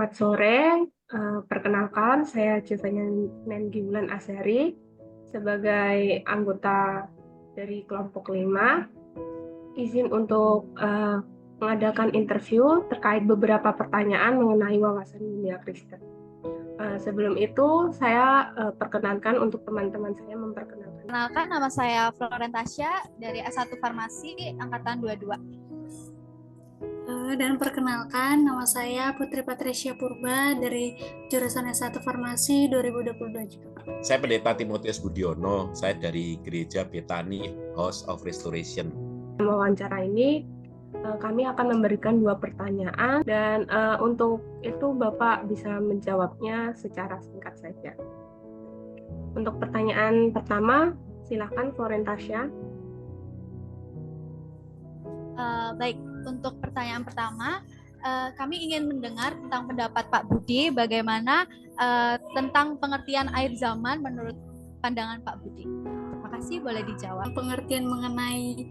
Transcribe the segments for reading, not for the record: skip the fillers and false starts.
Selamat sore. Perkenalkan, saya Jovanya Nenggi Wulan Azhari sebagai anggota dari kelompok 5. Izin untuk mengadakan interview terkait beberapa pertanyaan mengenai wawasan dunia Kristen. Sebelum itu, saya perkenalkan untuk teman-teman saya memperkenalkan. Perkenalkan, nama saya Florentasya dari S1 Farmasi Angkatan 22. Dan perkenalkan, nama saya Putri Patricia Purba dari jurusan S1 Farmasi 2022 juga. Saya Pendeta Timotius Budiono, saya dari Gereja Betani House of Restoration. Wawancara ini kami akan memberikan 2 pertanyaan dan untuk itu Bapak bisa menjawabnya secara singkat saja. Untuk pertanyaan pertama, silakan Florentasya. Baik, untuk pertanyaan pertama, kami ingin mendengar tentang pendapat Pak Budi, bagaimana tentang pengertian akhir zaman menurut pandangan Pak Budi. Terima kasih, boleh dijawab. Pengertian mengenai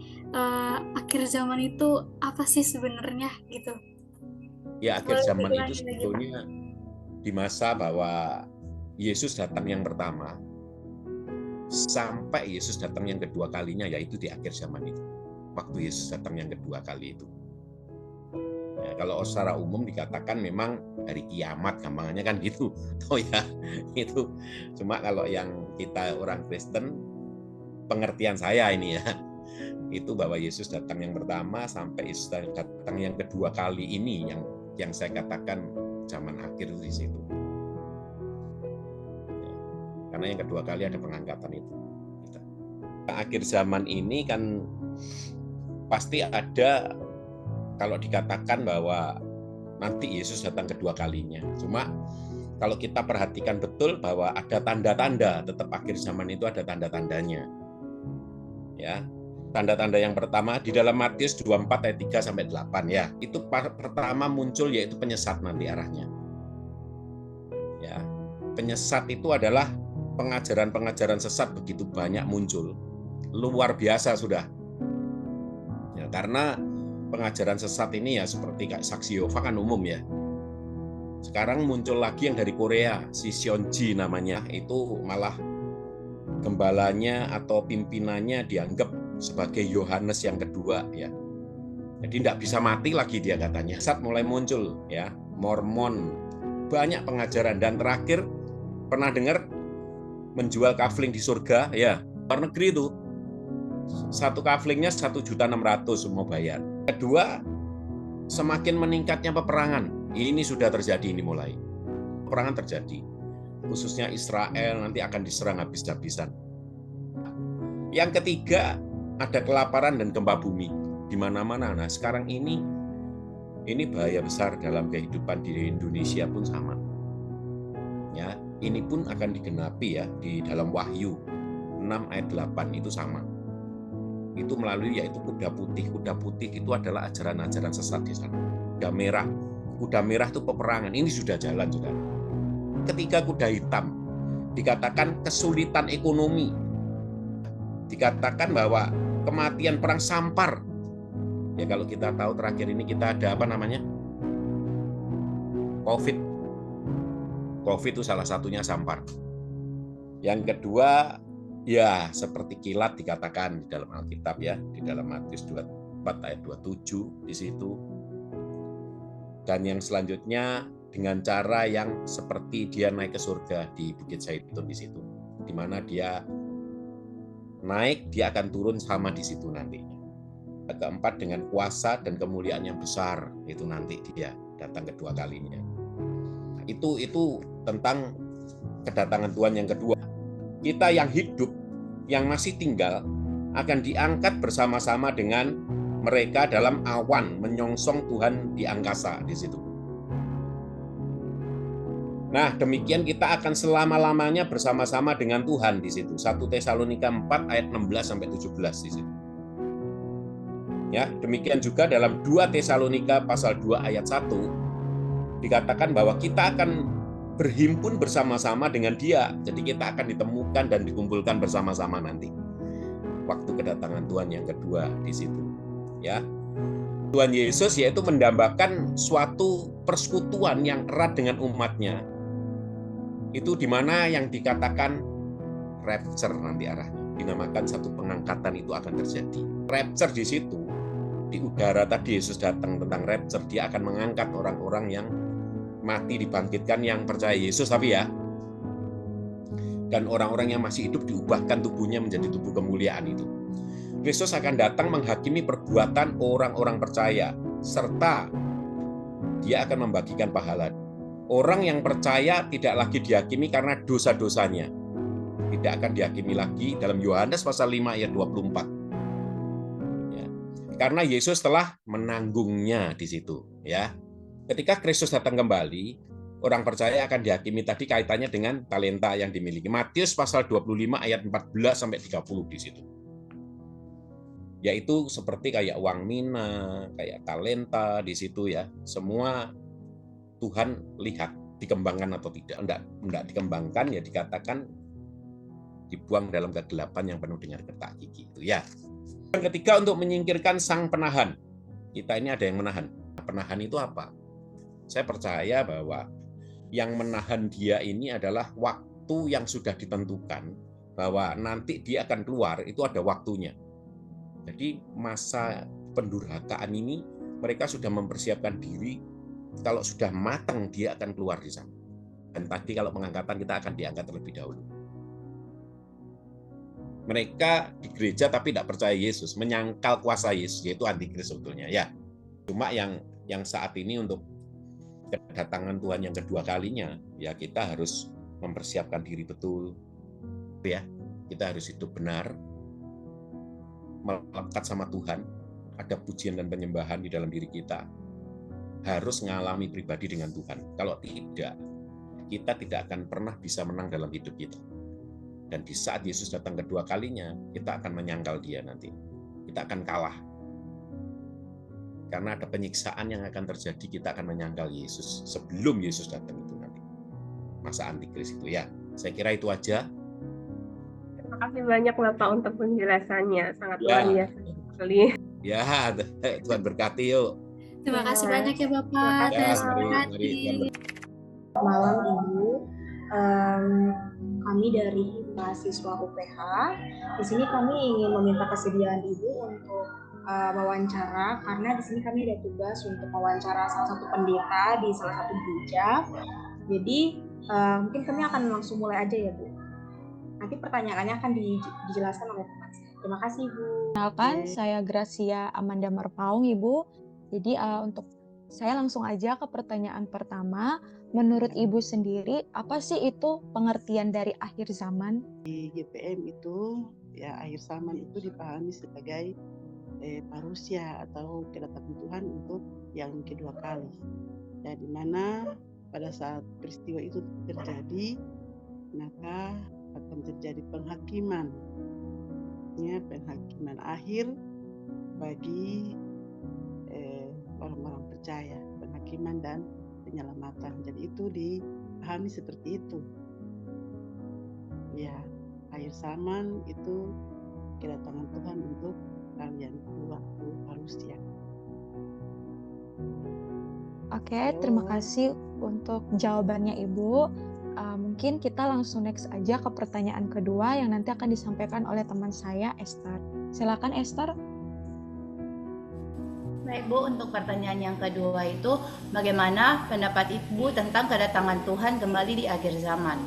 akhir zaman itu apa sih sebenarnya gitu? Ya, akhir zaman itu sebetulnya di masa bahwa Yesus datang yang pertama sampai Yesus datang yang kedua kalinya, yaitu di akhir zaman itu. Waktu Yesus datang yang kedua kali itu. Ya, kalau secara umum dikatakan memang hari kiamat, gampangannya kan gitu. Oh ya, itu. Cuma kalau yang kita orang Kristen, pengertian saya ini ya, itu bahwa Yesus datang yang pertama sampai Yesus datang yang kedua kali ini yang saya katakan zaman akhir itu di situ. Ya, karena yang kedua kali ada pengangkatan itu. Akhir zaman ini kan pasti ada, kalau dikatakan bahwa nanti Yesus datang kedua kalinya. Cuma kalau kita perhatikan betul bahwa ada tanda-tanda, tetap akhir zaman itu ada tanda-tandanya. Ya, tanda-tanda yang pertama di dalam Matius 24 ayat 3 sampai 8 ya. Itu pertama muncul yaitu penyesat nanti arahnya. Ya. Penyesat itu adalah pengajaran-pengajaran sesat begitu banyak muncul. Luar biasa sudah. Ya, karena pengajaran sesat ini ya seperti kayak saksi Yehova kan umum ya. Sekarang muncul lagi yang dari Korea, si Seonji namanya, itu malah gembalanya atau pimpinannya dianggap sebagai Yohanes yang kedua ya. Jadi tidak bisa mati lagi dia katanya. Sesat mulai muncul ya, Mormon, banyak pengajaran, dan terakhir pernah dengar menjual kafling di surga ya, luar negeri itu. Satu kaflingnya 1.600.000 mau bayar. Kedua, semakin meningkatnya peperangan. Ini sudah terjadi, ini mulai. Peperangan terjadi. Khususnya Israel nanti akan diserang habis-habisan. Yang ketiga, ada kelaparan dan gempa bumi di mana-mana. Nah, sekarang ini bahaya besar dalam kehidupan di Indonesia pun sama. Ya, ini pun akan digenapi ya di dalam Wahyu 6 ayat 8 itu sama. Itu melalui yaitu kuda putih. Kuda putih itu adalah ajaran-ajaran sesat di sana. Kuda merah itu peperangan. Ini sudah jalan juga. Ketika kuda hitam dikatakan kesulitan ekonomi, dikatakan bahwa kematian perang sampar. Ya kalau kita tahu terakhir ini kita ada apa namanya? Covid itu salah satunya sampar. Yang kedua ya seperti kilat dikatakan di dalam Alkitab ya, di dalam Matius 24 ayat 27 di situ. Dan yang selanjutnya dengan cara yang seperti dia naik ke surga di Bukit Zaitun di situ. Di mana dia naik, dia akan turun sama di situ nantinya. Keempat dengan kuasa dan kemuliaan yang besar, itu nanti dia datang kedua kalinya. Itu tentang kedatangan Tuhan yang kedua. Kita yang hidup, yang masih tinggal, akan diangkat bersama-sama dengan mereka dalam awan menyongsong Tuhan di angkasa di situ. Nah, demikian kita akan selama-lamanya bersama-sama dengan Tuhan di situ. 1 Tesalonika 4 ayat 16 sampai 17 di situ. Ya, demikian juga dalam 2 Tesalonika pasal 2 ayat 1 dikatakan bahwa kita akan berhimpun bersama-sama dengan Dia. Jadi kita akan ditemukan dan dikumpulkan bersama-sama nanti. Waktu kedatangan Tuhan yang kedua di situ. Ya. Tuhan Yesus yaitu mendambakan suatu persekutuan yang erat dengan umatnya, itu di mana yang dikatakan rapture nanti arahnya, dinamakan satu pengangkatan itu akan terjadi. Rapture di situ, di udara tadi Yesus datang tentang rapture, dia akan mengangkat orang-orang yang mati dibangkitkan yang percaya Yesus, tapi ya, dan orang-orang yang masih hidup diubahkan tubuhnya menjadi tubuh kemuliaan itu. Kristus akan datang menghakimi perbuatan orang-orang percaya, serta dia akan membagikan pahala. Orang yang percaya tidak lagi dihakimi karena dosa-dosanya. Tidak akan dihakimi lagi dalam Yohanes pasal 5 ayat 24. Ya. Karena Yesus telah menanggungnya di situ. Ya. Ketika Kristus datang kembali, orang percaya akan dihakimi tadi kaitannya dengan talenta yang dimiliki. Matius pasal 25 ayat 14 sampai 30 di situ. Yaitu seperti kayak uang mina, kayak talenta di situ ya. Semua Tuhan lihat dikembangkan atau tidak. Enggak dikembangkan ya dikatakan dibuang dalam kegelapan yang penuh dengan getah gigi itu ya. Yang ketiga, untuk menyingkirkan sang penahan. Kita ini ada yang menahan. Penahan itu apa? Saya percaya bahwa yang menahan dia ini adalah waktu yang sudah ditentukan, bahwa nanti dia akan keluar, itu ada waktunya. Jadi masa pendurhakaan ini mereka sudah mempersiapkan diri, kalau sudah matang dia akan keluar di sana. Dan tadi kalau pengangkatan kita akan diangkat terlebih dahulu. Mereka di gereja tapi tidak percaya Yesus, menyangkal kuasa Yesus, yaitu antikris sebetulnya ya. Cuma yang saat ini untuk kedatangan Tuhan yang kedua kalinya, ya kita harus mempersiapkan diri betul, ya. Kita harus hidup benar, melekat sama Tuhan, ada pujian dan penyembahan di dalam diri kita, harus mengalami pribadi dengan Tuhan. Kalau tidak, kita tidak akan pernah bisa menang dalam hidup kita. Dan di saat Yesus datang kedua kalinya, kita akan menyangkal dia nanti. Kita akan kalah. Karena ada penyiksaan yang akan terjadi, kita akan menyangkal Yesus sebelum Yesus datang itu nanti. Masa antikris itu ya. Saya kira itu aja. Terima kasih banyak Bapak untuk penjelasannya, sangat luar biasa sekali. Ya, Tuhan berkati yuk. Terima kasih banyak ya Bapak. Ya, Mari. Malam Ibu, kami dari mahasiswa UPH. Di sini kami ingin meminta kesediaan Ibu untuk wawancara, karena di sini kami ada tugas untuk wawancara salah satu pendeta di salah satu gereja. Jadi mungkin kami akan langsung mulai aja ya Bu. Nanti pertanyaannya akan dijelaskan oleh teman saya. Terima kasih Ibu. Kenalkan, saya Gracia Amanda Marpaung Ibu. Jadi untuk saya langsung aja ke pertanyaan pertama. Menurut Ibu sendiri, apa sih itu pengertian dari akhir zaman? Di GPM itu, ya akhir zaman itu dipahami sebagai parusia atau kedatangan Tuhan untuk yang kedua kali. Ya, di mana pada saat peristiwa itu terjadi, maka akan terjadi penghakiman. Ya, penghakiman akhir bagi orang-orang percaya, penghakiman dan penyelamatan. Jadi itu dipahami seperti itu. Ya, akhir zaman itu kedatangan Tuhan untuk kalian kedua, manusia. Oke, terima kasih untuk jawabannya Ibu. Mungkin kita langsung next aja ke pertanyaan kedua yang nanti akan disampaikan oleh teman saya, Esther. Silakan Esther. Baik Bu, untuk pertanyaan yang kedua itu, bagaimana pendapat Ibu tentang kedatangan Tuhan kembali di akhir zaman?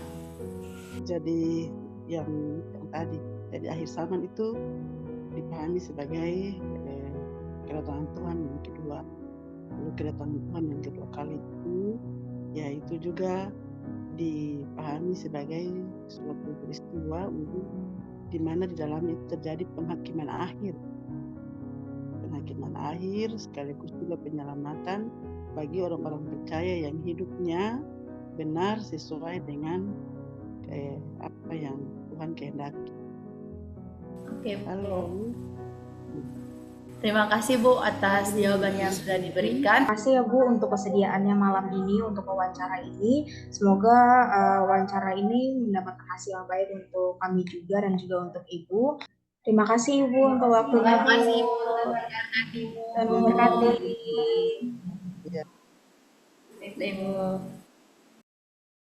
Jadi yang tadi, jadi akhir zaman itu dipahami sebagai kedatangan Tuhan yang kedua. Lalu kedatangan Tuhan yang kedua kali itu, yaitu juga dipahami sebagai suatu peristiwa di mana di dalamnya terjadi penghakiman akhir. Penghakiman akhir sekaligus juga penyelamatan bagi orang-orang percaya yang hidupnya benar sesuai dengan apa yang Tuhan kehendaki. Oke, Lalu terima kasih Bu atas jawabannya yang sudah diberikan. Terima kasih ya Bu untuk kesediaannya malam ini untuk wawancara ini. Semoga wawancara ini mendapatkan hasil yang baik untuk kami juga dan juga untuk Ibu. Terima kasih Ibu untuk waktunya. Terima kasih Bu. Dan memberkati. ya, Ibu.